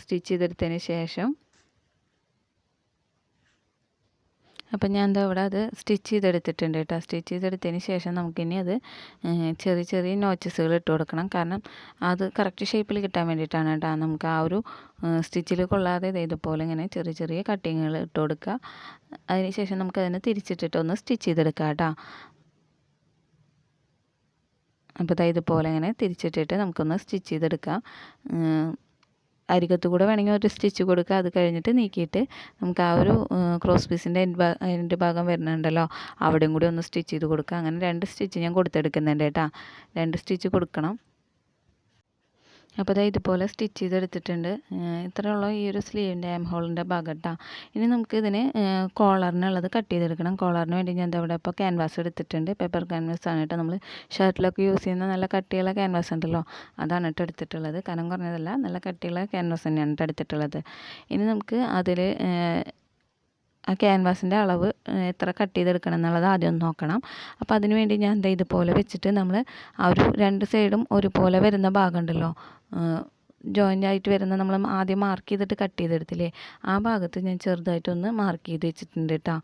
സ്റ്റിച്ച് ചെയ്തെടുത്തതിന് ശേഷം അപ്പം ഞാൻ എന്താ ഇവിടെ അത് സ്റ്റിച്ച് ചെയ്തെടുത്തിട്ടുണ്ട് കേട്ടോ. സ്റ്റിച്ച് ചെയ്തെടുത്തതിന് ശേഷം നമുക്കിനി അത് ചെറിയ ചെറിയ നോച്ചസുകൾ ഇട്ട് കൊടുക്കണം. കാരണം അത് കറക്റ്റ് ഷേപ്പിൽ കിട്ടാൻ വേണ്ടിയിട്ടാണ് കേട്ടോ. നമുക്ക് ആ ഒരു സ്റ്റിച്ചിൽ കൊള്ളാതെ ഇതുപോലെ ഇങ്ങനെ ചെറിയ ചെറിയ കട്ടിങ്ങുകൾ ഇട്ട് കൊടുക്കുക. അതിന് ശേഷം നമുക്കതിനെ തിരിച്ചിട്ടിട്ട് ഒന്ന് സ്റ്റിച്ച് ചെയ്തെടുക്കാം കേട്ടോ. അപ്പോൾ ഇതുപോലെ ഇങ്ങനെ തിരിച്ചിട്ടിട്ട് നമുക്കൊന്ന് സ്റ്റിച്ച് ചെയ്തെടുക്കാം. അരികത്ത് കൂടെ വേണമെങ്കിൽ ഒരു സ്റ്റിച്ച് കൊടുക്കുക. അത് കഴിഞ്ഞിട്ട് നീക്കിയിട്ട് നമുക്ക് ആ ഒരു ക്രോസ് പീസിൻ്റെ എൻ്റെ ഭാഗം വരുന്നുണ്ടല്ലോ, അവിടെയും കൂടി ഒന്ന് സ്റ്റിച്ച് ചെയ്ത് കൊടുക്കുക. അങ്ങനെ 2 സ്റ്റിച്ച് ഞാൻ കൊടുത്തെടുക്കുന്നുണ്ട് കേട്ടോ. 2 സ്റ്റിച്ച് കൊടുക്കണം. അപ്പോൾ ഇതുപോലെ സ്റ്റിച്ച് ചെയ്തെടുത്തിട്ടുണ്ട്. ഇത്രയുള്ള ഈ ഒരു സ്ലീവിൻ്റെ ആം ഹോളിൻ്റെ ഭാഗം കേട്ടോ. ഇനി നമുക്ക് ഇതിന് കോളറിനുള്ളത് കട്ട് ചെയ്തെടുക്കണം. കോളറിന് വേണ്ടി ഞാൻ ഇവിടെ ഇപ്പോൾ ക്യാൻവാസ് എടുത്തിട്ടുണ്ട്. പേപ്പർ ക്യാൻവാസ് ആണ് കേട്ടോ. നമ്മൾ ഷർട്ടിലൊക്കെ യൂസ് ചെയ്യുന്ന നല്ല കട്ടിയുള്ള ക്യാൻവാസ് ഉണ്ടല്ലോ, അതാണ് കേട്ടോ എടുത്തിട്ടുള്ളത്. കനം കുറഞ്ഞതല്ല, നല്ല കട്ടിയുള്ള ക്യാൻവാസ് തന്നെയാണ് കേട്ടോ എടുത്തിട്ടുള്ളത്. ഇനി നമുക്ക് അതിൽ ആ ക്യാൻവാസിൻ്റെ അളവ് എത്ര കട്ട് ചെയ്തെടുക്കണം എന്നുള്ളത് ആദ്യം ഒന്ന് നോക്കണം. അപ്പോൾ അതിന് വേണ്ടി ഞാൻ ഇതുപോലെ വെച്ചിട്ട് നമ്മൾ ആ ഒരു 2 സൈഡും ഒരുപോലെ വരുന്ന ഭാഗം ഉണ്ടല്ലോ, ജോയിൻ്റ് ആയിട്ട് വരുന്ന നമ്മൾ ആദ്യം മാർക്ക് ചെയ്തിട്ട് കട്ട് ചെയ്തെടുത്തില്ലേ, ആ ഭാഗത്ത് ഞാൻ ചെറുതായിട്ടൊന്ന് മാർക്ക് ചെയ്ത് വെച്ചിട്ടുണ്ട് കേട്ടോ.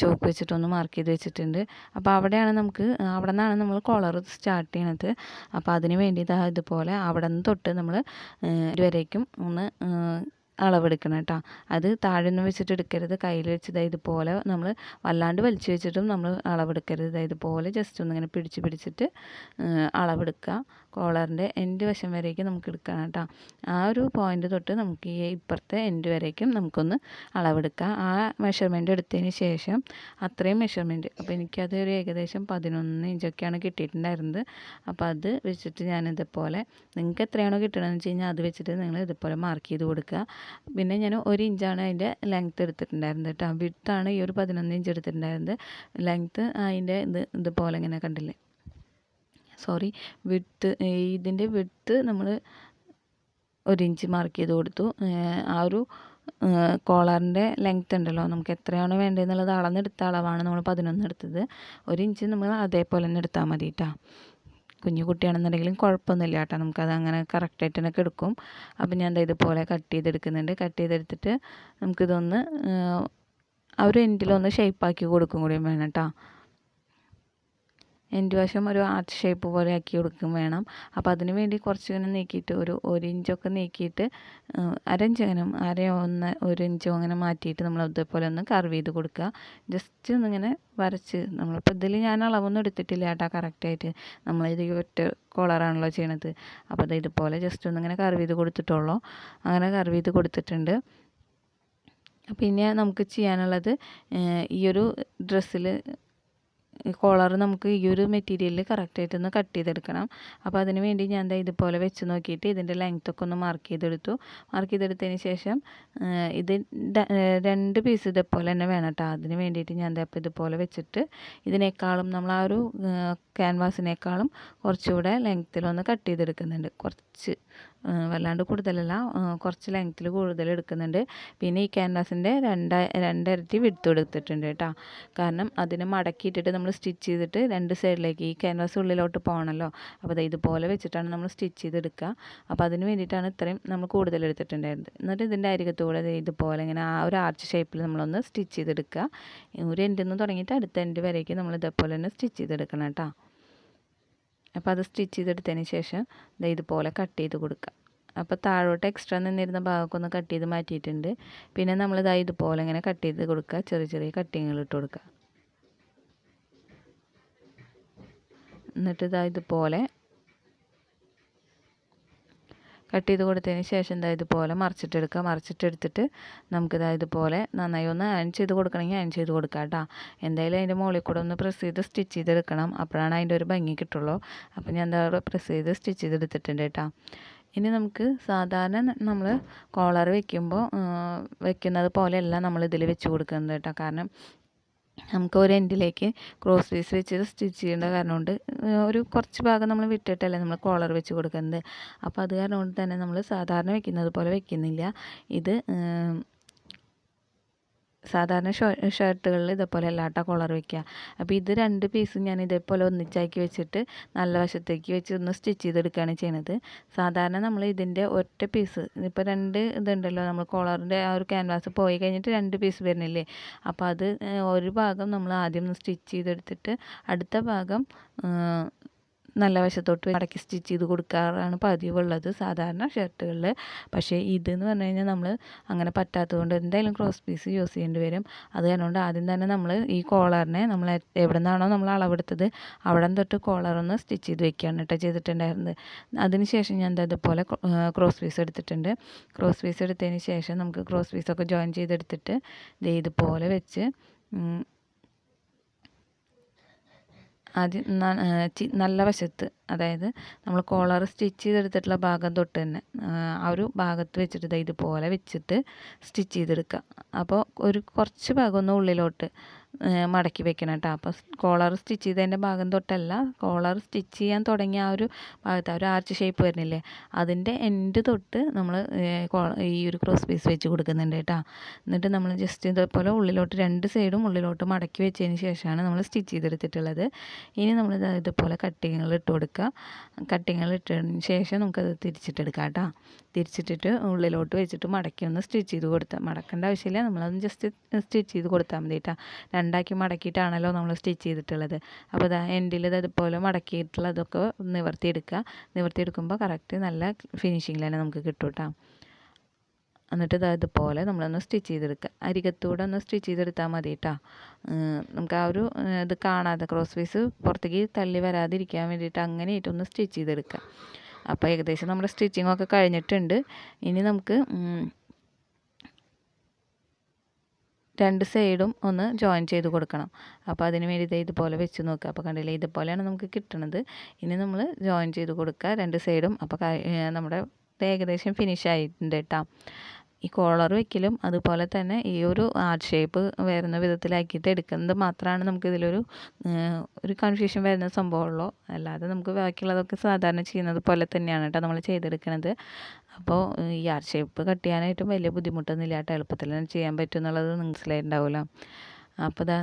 ചോക്ക് വെച്ചിട്ടൊന്ന് മാർക്ക് ചെയ്ത് വെച്ചിട്ടുണ്ട്. അപ്പോൾ അവിടെയാണ് അവിടെ നിന്നാണ് നമ്മൾ കോളർ സ്റ്റാർട്ട് ചെയ്യണത്. അപ്പോൾ അതിന് വേണ്ടി ഇതുപോലെ അവിടെ നിന്ന് തൊട്ട് നമ്മൾ ഇതുവരേക്കും ഒന്ന് അളവെടുക്കണം കേട്ടോ. അത് താഴെയൊന്നും വെച്ചിട്ട് എടുക്കരുത്, കയ്യിൽ വെച്ച് ഇതുപോലെ നമ്മൾ വല്ലാണ്ട് വലിച്ചു വെച്ചിട്ടും നമ്മൾ അളവെടുക്കരുത്. ഇതുപോലെ ജസ്റ്റ് ഒന്നിങ്ങനെ പിടിച്ചിട്ട് അളവെടുക്കുക. കോളറിൻ്റെ എൻഡ് വശം വരേക്കും നമുക്ക് എടുക്കണം കേട്ടോ. ആ ഒരു പോയിൻ്റ് തൊട്ട് നമുക്ക് ഈ ഇപ്പുറത്തെ എൻഡ് വരേക്കും നമുക്കൊന്ന് അളവെടുക്കാം. ആ മെഷർമെൻറ്റ് എടുത്തതിന് ശേഷം അത്രയും മെഷർമെൻറ്റ്, അപ്പോൾ എനിക്കത് ഒരു ഏകദേശം 11 ഇഞ്ചൊക്കെയാണ് കിട്ടിയിട്ടുണ്ടായിരുന്നത്. അപ്പോൾ അത് വെച്ചിട്ട് ഞാനിതുപോലെ നിങ്ങൾക്ക് എത്രയാണോ കിട്ടണമെന്ന് വെച്ച് കഴിഞ്ഞാൽ അത് വെച്ചിട്ട് നിങ്ങൾ ഇതുപോലെ മാർക്ക് ചെയ്ത് കൊടുക്കുക. പിന്നെ ഞാൻ 1 ഇഞ്ചാണ് അതിൻ്റെ ലെങ്ത്ത് എടുത്തിട്ടുണ്ടായിരുന്നത് കേട്ടോ. വിഡ്ത്താണ് ഈ ഒരു 11 ഇഞ്ച് എടുത്തിട്ടുണ്ടായിരുന്നത്. ലെങ്ത്ത് അതിൻ്റെ ഇതുപോലെ ഇങ്ങനെ കണ്ടില്ലേ, സോറി വിഡ്ത്ത്, ഇതിൻ്റെ വിഡ്ത്ത് നമ്മൾ 1 ഇഞ്ച് മാർക്ക് ചെയ്ത് കൊടുത്തു. ആ ഒരു കോളറിൻ്റെ ലെങ്ത്ത് ഉണ്ടല്ലോ, നമുക്ക് എത്രയാണോ വേണ്ടതെന്നുള്ളത് അളന്നെടുത്ത അളവാണ് നമ്മൾ 11 എടുത്തത്. 1 ഇഞ്ച് നമ്മൾ അതേപോലെ തന്നെ എടുത്താൽ മതി കേട്ടോ. കുഞ്ഞു കുട്ടിയാണെന്നുണ്ടെങ്കിലും കുഴപ്പമൊന്നുമില്ല കേട്ടോ, നമുക്കത് അങ്ങനെ കറക്റ്റായിട്ട് തന്നെ എടുക്കും. അപ്പം ഞാൻ ഇതുപോലെ കട്ട് ചെയ്തെടുക്കുന്നുണ്ട്. കട്ട് ചെയ്തെടുത്തിട്ട് നമുക്കിതൊന്ന് ആ ഒരു എൻഡിലൊന്ന് ഷേപ്പാക്കി കൊടുക്കും കൂടി വേണം കേട്ടോ. എൻഡ് വശം ഒരു ആർച്ച് ഷേപ്പ് പോലെ ആക്കി കൊടുക്കും വേണം. അപ്പോൾ അതിന് വേണ്ടി കുറച്ച് ഇങ്ങനെ നീക്കിയിട്ട് ഒരു ഇഞ്ചൊക്കെ നീക്കിയിട്ട് ഒരു ഇഞ്ചോ അങ്ങനെ മാറ്റിയിട്ട് നമ്മൾ അതേപോലെ ഒന്ന് കർവ് ചെയ്ത് കൊടുക്കുക. ജസ്റ്റ് ഒന്നിങ്ങനെ വരച്ച്, നമ്മളിപ്പോൾ ഇതിൽ ഞാൻ അളവൊന്നും എടുത്തിട്ടില്ല കേട്ടോ കറക്റ്റായിട്ട്, നമ്മളിത് ഒറ്റ കോളറാണല്ലോ ചെയ്യണത്. അപ്പോൾ അത് ഇതുപോലെ ജസ്റ്റ് ഒന്നിങ്ങനെ കർവ് ചെയ്ത് കൊടുത്തിട്ടുള്ളൂ. അങ്ങനെ കർവ് ചെയ്ത് കൊടുത്തിട്ടുണ്ട്. പിന്നെ നമുക്ക് ചെയ്യാനുള്ളത് ഈ ഒരു ഡ്രസ്സിൽ കോളർ നമുക്ക് ഈ ഒരു മെറ്റീരിയലിൽ കറക്റ്റായിട്ടൊന്ന് കട്ട് ചെയ്തെടുക്കണം. അപ്പോൾ അതിന് വേണ്ടി ഞാൻ ഇതുപോലെ വെച്ച് നോക്കിയിട്ട് ഇതിൻ്റെ ലെങ്ത്തൊക്കെ ഒന്ന് മാർക്ക് ചെയ്തെടുത്തു. മാർക്ക് ചെയ്തെടുത്തതിന് ശേഷം ഇത് 2 പീസ് ഇതേപോലെ തന്നെ വേണം കേട്ടോ. അതിന് വേണ്ടിയിട്ട് ഞാൻ അപ്പോൾ ഇതുപോലെ വെച്ചിട്ട് ഇതിനേക്കാളും നമ്മൾ ആ ഒരു ക്യാൻവാസിനേക്കാളും കുറച്ചുകൂടെ ലെങ്ത്തിലൊന്ന് കട്ട് ചെയ്തെടുക്കുന്നുണ്ട്. കുറച്ച് വല്ലാണ്ട് കൂടുതലല്ല, കുറച്ച് ലെങ്ത്തിൽ കൂടുതൽ എടുക്കുന്നുണ്ട്. പിന്നെ ഈ ക്യാൻവാസിൻ്റെ രണ്ടിരട്ടി വിഡ്ത്ത് എടുത്തിട്ടുണ്ട് കേട്ടോ. കാരണം അതിനെ മടക്കിയിട്ടിട്ട് നമ്മൾ സ്റ്റിച്ച് ചെയ്തിട്ട് 2 സൈഡിലേക്ക് ഈ ക്യാൻവാസ് ഉള്ളിലോട്ട് പോകണമല്ലോ. അപ്പോൾ ഇതുപോലെ വെച്ചിട്ടാണ് നമ്മൾ സ്റ്റിച്ച് ചെയ്തെടുക്കുക. അപ്പോൾ അതിന് വേണ്ടിയിട്ടാണ് ഇത്രയും നമ്മൾ കൂടുതൽ എടുത്തിട്ടുണ്ടായിരുന്നത്. എന്നിട്ട് ഇതിൻ്റെ അരികത്തൂടെ ഇതുപോലെ ഇങ്ങനെ ആ ഒരു ആർച്ച് ഷേപ്പിൽ നമ്മളൊന്ന് സ്റ്റിച്ച് ചെയ്തെടുക്കുക. ഒരു എൻഡിൽ നിന്ന് തുടങ്ങിയിട്ട് അടുത്ത എൻഡ് വരേക്ക് നമ്മൾ ഇതേപോലെ തന്നെ സ്റ്റിച്ച് ചെയ്തെടുക്കണം കേട്ടോ. അപ്പോൾ അത് സ്റ്റിച്ച് ചെയ്തെടുത്തതിന് ശേഷം ഇതുപോലെ കട്ട് ചെയ്ത് കൊടുക്കുക. അപ്പോൾ താഴോട്ട് എക്സ്ട്രാ നിന്നിരുന്ന ഭാഗമൊക്കെ ഒന്ന് കട്ട് ചെയ്ത് മാറ്റിയിട്ടുണ്ട്. പിന്നെ നമ്മൾ ഇതുപോലെ ഇങ്ങനെ കട്ട് ചെയ്ത് കൊടുക്കുക, ചെറിയ ചെറിയ കട്ടിങ്ങൾ ഇട്ട് കൊടുക്കുക. എന്നിട്ട് ഇതുപോലെ കട്ട് ചെയ്ത് കൊടുത്തതിന് ശേഷം ഇതുപോലെ മറിച്ചിട്ടെടുക്കുക. മറിച്ചിട്ടെടുത്തിട്ട് നമുക്ക് ഇതുപോലെ നന്നായി ഒന്ന് അയൺ ചെയ്ത് കൊടുക്കണമെങ്കിൽ അയൺ ചെയ്ത് കൊടുക്കുക കേട്ടോ. എന്തായാലും അതിൻ്റെ മുകളിൽ കൂടെ ഒന്ന് പ്രസ് ചെയ്ത് സ്റ്റിച്ച് ചെയ്തെടുക്കണം, അപ്പോഴാണ് അതിൻ്റെ ഒരു ഭംഗി കിട്ടുള്ളൂ. അപ്പോൾ ഞാൻ പ്രസ് ചെയ്ത് സ്റ്റിച്ച് ചെയ്തെടുത്തിട്ടുണ്ട് കേട്ടോ. ഇനി നമുക്ക് സാധാരണ നമ്മൾ കോളർ വെക്കുന്നത് പോലെയല്ല നമ്മൾ ഇതിൽ വെച്ച് കൊടുക്കുന്നത് കേട്ടോ. കാരണം നമുക്ക് ഒരു എൻഡിലേക്ക് ക്രോസ് പീസ് വെച്ച് സ്റ്റിച്ച് ചെയ്യേണ്ട കാരണം കൊണ്ട് ഒരു കുറച്ച് ഭാഗം നമ്മൾ വിട്ടിട്ടല്ലേ നമ്മൾ കോളർ വെച്ച് കൊടുക്കുന്നത്. അപ്പോൾ അത് കാരണം കൊണ്ട് തന്നെ നമ്മൾ സാധാരണ വെക്കുന്നത് പോലെ വെക്കുന്നില്ല. ഇത് സാധാരണ ഷർട്ടുകളിൽ ഇതേപോലെ അല്ലാട്ട കോളർ വയ്ക്കുക. അപ്പോൾ ഇത് 2 പീസും ഞാൻ ഇതേപോലെ ഒന്നിച്ചാക്കി വെച്ചിട്ട് നല്ല വശത്തേക്ക് വെച്ച് ഒന്ന് സ്റ്റിച്ച് ചെയ്തെടുക്കുകയാണ് ചെയ്യുന്നത്. സാധാരണ നമ്മൾ ഇതിൻ്റെ ഒറ്റ പീസ് ഇപ്പോൾ 2 ഇതുണ്ടല്ലോ, നമ്മൾ കോളറിൻ്റെ ആ ഒരു ക്യാൻവാസ് പോയി കഴിഞ്ഞിട്ട് 2 പീസ് വരുന്നില്ലേ. അപ്പോൾ അത് ഒരു ഭാഗം നമ്മൾ ആദ്യം ഒന്ന് സ്റ്റിച്ച് ചെയ്തെടുത്തിട്ട് അടുത്ത ഭാഗം നല്ല വശത്തോട്ട് മടക്കി സ്റ്റിച്ച് ചെയ്ത് കൊടുക്കാറാണ് പതിവുള്ളത് സാധാരണ ഷർട്ടുകളിൽ. പക്ഷേ ഇതെന്ന് പറഞ്ഞു കഴിഞ്ഞാൽ നമ്മൾ അങ്ങനെ പറ്റാത്തതുകൊണ്ട് എന്തായാലും ക്രോസ് പീസ് യൂസ് ചെയ്യേണ്ടി വരും. അത് കാരണം ആദ്യം തന്നെ നമ്മൾ ഈ കോളറിനെ നമ്മൾ എവിടെ നിന്നാണോ നമ്മൾ അളവെടുത്തത് അവിടെ തൊട്ട് കോളറൊന്ന് സ്റ്റിച്ച് ചെയ്ത് വെക്കുകയാണ് കേട്ടോ ചെയ്തിട്ടുണ്ടായിരുന്നത്. അതിനുശേഷം ഞാൻ ഇതുപോലെ ക്രോസ് പീസ് എടുത്തിട്ടുണ്ട്. ക്രോസ് പീസ് എടുത്തതിന് ശേഷം നമുക്ക് ക്രോസ് പീസൊക്കെ ജോയിൻ ചെയ്തെടുത്തിട്ട് ഇതുപോലെ വെച്ച് ആദ്യം നല്ല വശത്ത്, അതായത് നമ്മൾ കോളർ സ്റ്റിച്ച് ചെയ്തെടുത്തിട്ടുള്ള ഭാഗം തൊട്ട് തന്നെ ആ ഒരു ഭാഗത്ത് വെച്ചിട്ട് ഇതുപോലെ വെച്ചിട്ട് സ്റ്റിച്ച് ചെയ്തെടുക്കുക. അപ്പോൾ കുറച്ച് ഭാഗം ഒന്ന് ഉള്ളിലോട്ട് മടക്കി വെക്കണം കേട്ടോ. അപ്പോൾ കോളർ സ്റ്റിച്ച് ചെയ്തതിൻ്റെ ഭാഗം തൊട്ടല്ല, കോളർ സ്റ്റിച്ച് ചെയ്യാൻ തുടങ്ങിയ ആ ഒരു ഭാഗത്ത് ആ ഒരു ആർച്ച് ഷേപ്പ് വരുന്നില്ലേ, അതിൻ്റെ എൻഡ് തൊട്ട് നമ്മൾ ഈ ഒരു ക്രോസ് പീസ് വെച്ച് കൊടുക്കുന്നുണ്ട് കേട്ടോ. എന്നിട്ട് നമ്മൾ ജസ്റ്റ് ഇതേപോലെ ഉള്ളിലോട്ട് 2 സൈഡും ഉള്ളിലോട്ട് മടക്കി വെച്ചതിന് ശേഷമാണ് നമ്മൾ സ്റ്റിച്ച് ചെയ്തെടുത്തിട്ടുള്ളത്. ഇനി നമ്മൾ ഇതുപോലെ കട്ടിങ്ങൾ ഇട്ട് കൊടുക്കുക. കട്ടിങ്ങൾ ഇട്ടതിന് ശേഷം നമുക്കത് തിരിച്ചിട്ടെടുക്കാം കേട്ടോ. തിരിച്ചിട്ടിട്ട് ഉള്ളിലോട്ട് വെച്ചിട്ട് മടക്കി ഒന്ന് സ്റ്റിച്ച് ചെയ്ത് കൊടുത്താൽ, മടക്കേണ്ട ആവശ്യമില്ല, നമ്മളതൊന്ന് ജസ്റ്റ് സ്റ്റിച്ച് ചെയ്ത് കൊടുത്താൽ മതി കേട്ടോ. 2ആക്കി മടക്കിയിട്ടാണല്ലോ നമ്മൾ സ്റ്റിച്ച് ചെയ്തിട്ടുള്ളത്. അപ്പോൾ എൻഡിൽ ഇതുപോലെ മടക്കിയിട്ടുള്ളതൊക്കെ നിവർത്തിയെടുക്കുക. നിവർത്തിയെടുക്കുമ്പോൾ കറക്റ്റ് നല്ല ഫിനിഷിങ്ങിൽ തന്നെ നമുക്ക് കിട്ടും കേട്ടോ. എന്നിട്ട് ഇതുപോലെ നമ്മളൊന്ന് സ്റ്റിച്ച് ചെയ്തെടുക്കുക. അരികത്തൂടെ ഒന്ന് സ്റ്റിച്ച് ചെയ്തെടുത്താൽ മതി കേട്ടോ. നമുക്ക് ആ ഒരു ഇത് കാണാതെ ക്രോസ് പീസ് പുറത്തേക്ക് തള്ളി വരാതിരിക്കാൻ വേണ്ടിയിട്ട് അങ്ങനെയായിട്ടൊന്ന് സ്റ്റിച്ച് ചെയ്തെടുക്കുക. അപ്പോൾ ഏകദേശം നമ്മുടെ സ്റ്റിച്ചിങ്ങൊക്കെ കഴിഞ്ഞിട്ടുണ്ട്. ഇനി നമുക്ക് രണ്ട് സൈഡും ഒന്ന് ജോയിൻ ചെയ്ത് കൊടുക്കണം. അപ്പോൾ അതിന് വേണ്ടി ഇതുപോലെ വെച്ച് നോക്കുക. അപ്പോൾ കണ്ടില്ലേ, ഇതുപോലെയാണ് നമുക്ക് കിട്ടുന്നത്. ഇനി നമ്മൾ ജോയിൻ ചെയ്ത് കൊടുക്കുക രണ്ട് സൈഡും. അപ്പോൾ നമ്മുടെ ഏകദേശം ഫിനിഷ് ആയിട്ടുണ്ട് കേട്ടോ. ഈ കോളർ വെക്കലും അതുപോലെ തന്നെ ഈ ഒരു ആർട്ട് ഷേപ്പ് വരുന്ന വിധത്തിലാക്കിയിട്ട് എടുക്കുന്നത് മാത്രമാണ് നമുക്ക് ഇതിലൊരു കൺഫ്യൂഷൻ വരുന്ന സംഭവമുള്ളൂ. അല്ലാതെ നമുക്ക് ബാക്കിയുള്ളതൊക്കെ സാധാരണ ചെയ്യുന്നത് പോലെ തന്നെയാണ് കേട്ടോ നമ്മൾ ചെയ്തെടുക്കുന്നത്. അപ്പോൾ ഈ ആർട്ട് ഷേപ്പ് കട്ട് ചെയ്യാനായിട്ടും വലിയ ബുദ്ധിമുട്ടൊന്നുമില്ല കേട്ടോ. എളുപ്പത്തിൽ തന്നെ ചെയ്യാൻ പറ്റും എന്നുള്ളത് മനസ്സിലായിട്ടുണ്ടാവില്ല. അപ്പോൾ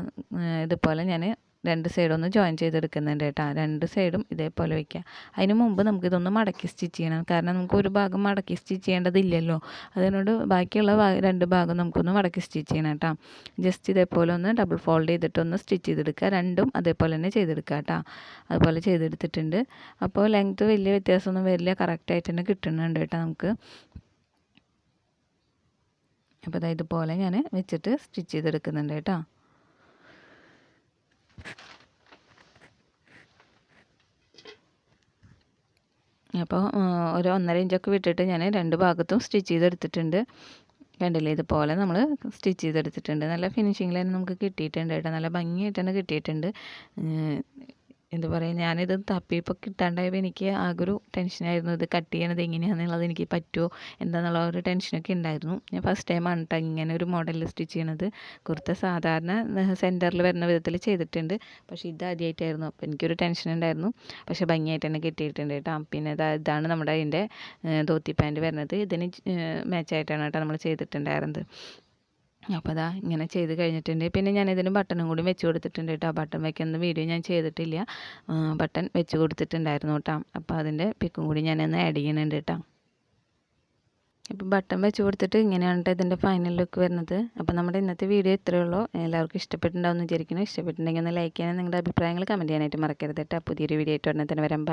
ഇതുപോലെ ഞാൻ രണ്ട് സൈഡും ഒന്ന് ജോയിൻ ചെയ്തെടുക്കുന്നുണ്ട് കേട്ടോ. രണ്ട് സൈഡും ഇതേപോലെ വയ്ക്കുക. അതിന് മുമ്പ് നമുക്കിതൊന്ന് മടക്കി സ്റ്റിച്ച് ചെയ്യണം. കാരണം നമുക്ക് ഒരു ഭാഗം മടക്കി സ്റ്റിച്ച് ചെയ്യേണ്ടതില്ലല്ലോ. അതിനോട് ബാക്കിയുള്ള രണ്ട് ഭാഗം നമുക്കൊന്ന് മടക്കി സ്റ്റിച്ച് ചെയ്യണം കേട്ടോ. ജസ്റ്റ് ഇതേപോലെ ഒന്ന് ഡബിൾ ഫോൾഡ് ചെയ്തിട്ടൊന്ന് സ്റ്റിച്ച് ചെയ്തെടുക്കുക. രണ്ടും അതേപോലെ തന്നെ ചെയ്തെടുക്കുക കേട്ടോ. അതുപോലെ ചെയ്തെടുത്തിട്ടുണ്ട്. അപ്പോൾ ലെങ്ത്ത് വലിയ വ്യത്യാസമൊന്നും വരില്ല, കറക്റ്റായിട്ട് തന്നെ കിട്ടുന്നുണ്ട് കേട്ടോ നമുക്ക്. അപ്പോൾ ഇതുപോലെ ഞാൻ വെച്ചിട്ട് സ്റ്റിച്ച് ചെയ്തെടുക്കുന്നുണ്ട് കേട്ടോ. അപ്പോൾ ഒരു 1.5 ഇഞ്ചൊക്കെ വിട്ടിട്ട് ഞാൻ രണ്ട് ഭാഗത്തും സ്റ്റിച്ച് ചെയ്തെടുത്തിട്ടുണ്ട്. കണ്ടില്ലേ, ഇതുപോലെ നമ്മൾ സ്റ്റിച്ച് ചെയ്തെടുത്തിട്ടുണ്ട്. നല്ല ഫിനിഷിങ്ങിൽ തന്നെ നമുക്ക് കിട്ടിയിട്ടുണ്ട് കേട്ടോ. നല്ല ഭംഗിയായിട്ട് തന്നെ കിട്ടിയിട്ടുണ്ട്. എന്താ പറയുക, ഞാനിത് തപ്പിയപ്പോൾ കിട്ടാണ്ടായപ്പോൾ എനിക്ക് ആകെ ഒരു ടെൻഷനായിരുന്നു. ഇത് കട്ട് ചെയ്യണത് എങ്ങനെയാണെന്നുള്ളത് എനിക്ക് പറ്റുമോ എന്താണെന്നുള്ള ഒരു ടെൻഷനൊക്കെ ഉണ്ടായിരുന്നു. ഞാൻ ഫസ്റ്റ് ടൈമാണ് കേട്ടോ ഇങ്ങനെ ഒരു മോഡലിൽ സ്റ്റിച്ച് ചെയ്യണത്. കുർത്ത സാധാരണ സെൻറ്ററിൽ വരുന്ന വിധത്തിൽ ചെയ്തിട്ടുണ്ട്, പക്ഷേ ഇത് ആദ്യമായിട്ടായിരുന്നു. അപ്പോൾ എനിക്കൊരു ടെൻഷൻ ഉണ്ടായിരുന്നു. പക്ഷേ ഭംഗിയായിട്ട് തന്നെ കിട്ടിയിട്ടുണ്ട് കേട്ടോ. പിന്നെ ഇതാണ് നമ്മുടെ അതിൻ്റെ ധോത്തി പാൻറ്റ് വരുന്നത്. ഇതിന് മാച്ചായിട്ടാണ് കേട്ടോ നമ്മൾ ചെയ്തിട്ടുണ്ടായിരുന്നത്. അപ്പോൾ ഇങ്ങനെ ചെയ്ത് കഴിഞ്ഞിട്ടുണ്ട്. പിന്നെ ഞാനിതിന് ബട്ടണും കൂടി വെച്ച് കൊടുത്തിട്ടുണ്ട് കേട്ടോ. ബട്ടൺ വയ്ക്കുന്ന വീഡിയോ ഞാൻ ചെയ്തിട്ടില്ല. ബട്ടൺ വെച്ച് കൊടുത്തിട്ടുണ്ടായിരുന്നു കേട്ടോ. അപ്പോൾ അതിൻ്റെ പിക്കും കൂടി ഞാനൊന്ന് ആഡ് ചെയ്യുന്നുണ്ട് കേട്ടോ. ഇപ്പോൾ ബട്ടൺ വെച്ച് കൊടുത്തിട്ട് ഇങ്ങനെയാണ് കേട്ടോ ഇതിൻ്റെ ഫൈനൽ ലുക്ക് വരുന്നത്. അപ്പോൾ നമ്മുടെ ഇന്നത്തെ വീഡിയോ ഇത്രയേ ഉള്ളൂ. എല്ലാവർക്കും ഇഷ്ടപ്പെട്ടിട്ടുണ്ടാവും എന്ന് വിചാരിക്കുന്നു. ഇഷ്ടപ്പെട്ടിട്ടുണ്ടെങ്കിൽ ഒന്ന് ലൈക്ക് ചെയ്യാനും നിങ്ങളുടെ അഭിപ്രായങ്ങൾ കമൻറ്റ് ചെയ്യാനായിട്ട് മറക്കരുത് കേട്ടോ. പുതിയൊരു വീഡിയോ ആയിട്ട് ഉടനെ തന്നെ വരാം.